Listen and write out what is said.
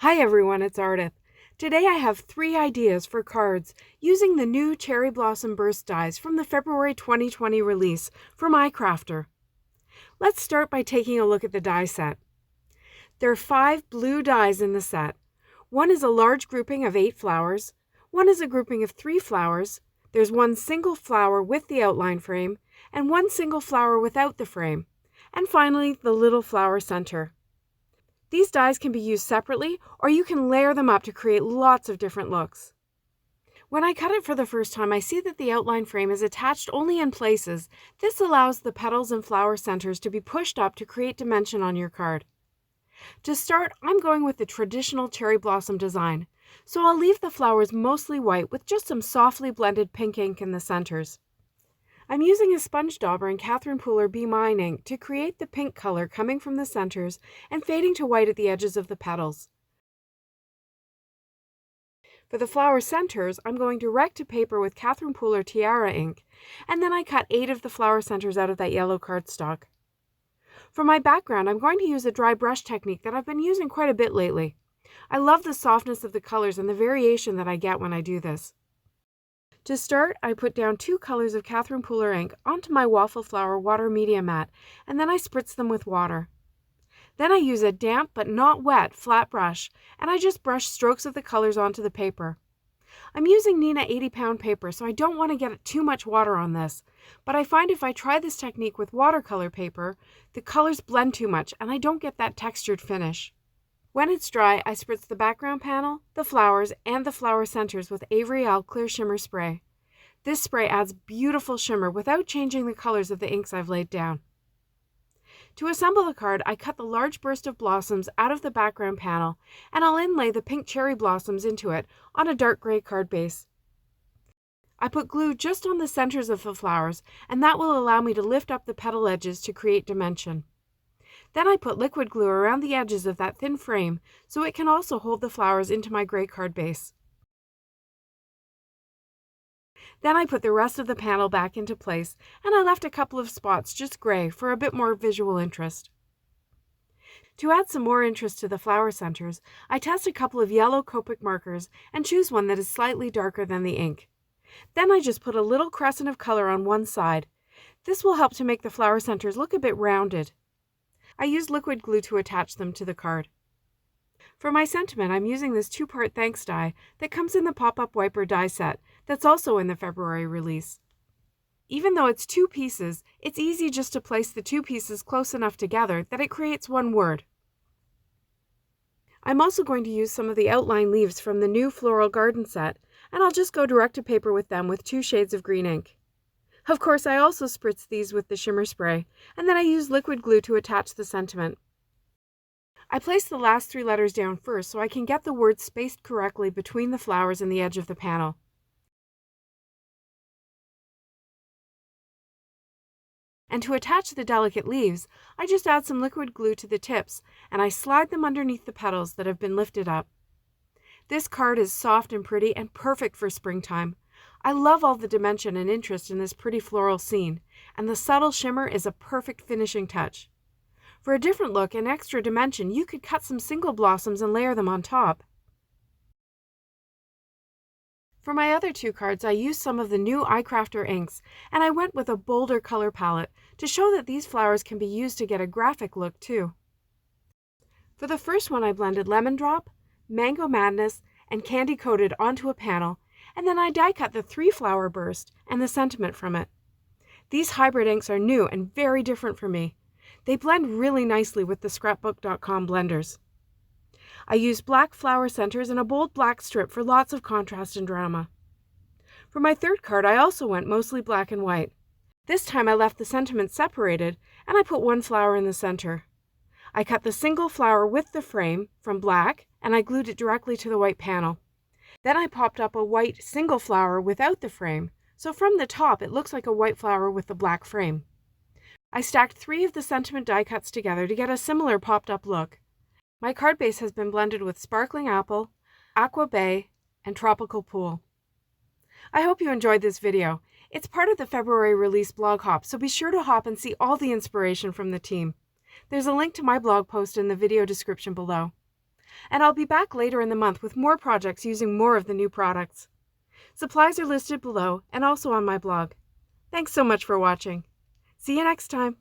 Hi everyone, it's Ardith. Today I have 3 ideas for cards using the new Cherry Blossom Burst dies from the February 2020 release from iCrafter. Let's start by taking a look at the die set. There are 5 blue dies in the set. One is a large grouping of 8 flowers, one is a grouping of 3 flowers, there's one single flower with the outline frame, and one single flower without the frame, and finally the little flower center. These dies can be used separately, or you can layer them up to create lots of different looks. When I cut it for the first time, I see that the outline frame is attached only in places. This allows the petals and flower centers to be pushed up to create dimension on your card. To start, I'm going with the traditional cherry blossom design, so I'll leave the flowers mostly white with just some softly blended pink ink in the centers. I'm using a sponge dauber in Catherine Pooler Be Mine ink to create the pink color coming from the centers and fading to white at the edges of the petals. For the flower centers, I'm going direct to paper with Catherine Pooler Tiara ink, and then I cut 8 of the flower centers out of that yellow cardstock. For my background, I'm going to use a dry brush technique that I've been using quite a bit lately. I love the softness of the colors and the variation that I get when I do this. To start, I put down 2 colors of Catherine Pooler ink onto my waffle flower water media mat, and then I spritz them with water. Then I use a damp but not wet flat brush, and I just brush strokes of the colors onto the paper. I'm using Neenah 80-pound paper, so I don't want to get too much water on this, but I find if I try this technique with watercolor paper, the colors blend too much and I don't get that textured finish. When it's dry, I spritz the background panel, the flowers, and the flower centers with Avery Elle Clear Shimmer Spray. This spray adds beautiful shimmer without changing the colors of the inks I've laid down. To assemble the card, I cut the large burst of blossoms out of the background panel, and I'll inlay the pink cherry blossoms into it on a dark gray card base. I put glue just on the centers of the flowers, and that will allow me to lift up the petal edges to create dimension. Then I put liquid glue around the edges of that thin frame so it can also hold the flowers into my gray card base. Then I put the rest of the panel back into place, and I left a couple of spots just gray for a bit more visual interest. To add some more interest to the flower centers, I test a couple of yellow Copic markers and choose one that is slightly darker than the ink. Then I just put a little crescent of color on one side. This will help to make the flower centers look a bit rounded. I used liquid glue to attach them to the card. For my sentiment, I'm using this 2-part thanks die that comes in the pop-up wiper die set that's also in the February release. Even though it's 2 pieces, it's easy just to place the 2 pieces close enough together that it creates one word. I'm also going to use some of the outline leaves from the new Floral Garden set, and I'll just go direct to paper with them with 2 shades of green ink. Of course, I also spritz these with the shimmer spray, and then I use liquid glue to attach the sentiment. I place the last 3 letters down first so I can get the words spaced correctly between the flowers and the edge of the panel. And to attach the delicate leaves, I just add some liquid glue to the tips and I slide them underneath the petals that have been lifted up. This card is soft and pretty and perfect for springtime. I love all the dimension and interest in this pretty floral scene, and the subtle shimmer is a perfect finishing touch. For a different look and extra dimension, you could cut some single blossoms and layer them on top. For my other 2 cards, I used some of the new iCrafter inks, and I went with a bolder color palette to show that these flowers can be used to get a graphic look too. For the first one, I blended Lemon Drop, Mango Madness, and Candy Coated onto a panel, and then I die cut the 3-flower burst and the sentiment from it. These hybrid inks are new and very different for me. They blend really nicely with the scrapbook.com blenders. I used black flower centers and a bold black strip for lots of contrast and drama. For my 3rd card, I also went mostly black and white. This time I left the sentiment separated and I put 1 flower in the center. I cut the single flower with the frame from black and I glued it directly to the white panel. Then I popped up a white single flower without the frame, so from the top it looks like a white flower with the black frame. I stacked 3 of the sentiment die cuts together to get a similar popped up look. My card base has been blended with Sparkling Apple, Aqua Bay, and Tropical Pool. I hope you enjoyed this video. It's part of the February release blog hop, so be sure to hop and see all the inspiration from the team. There's a link to my blog post in the video description below. and I'll be back later in the month with more projects using more of the new products. Supplies are listed below and also on my blog. Thanks so much for watching. See you next time.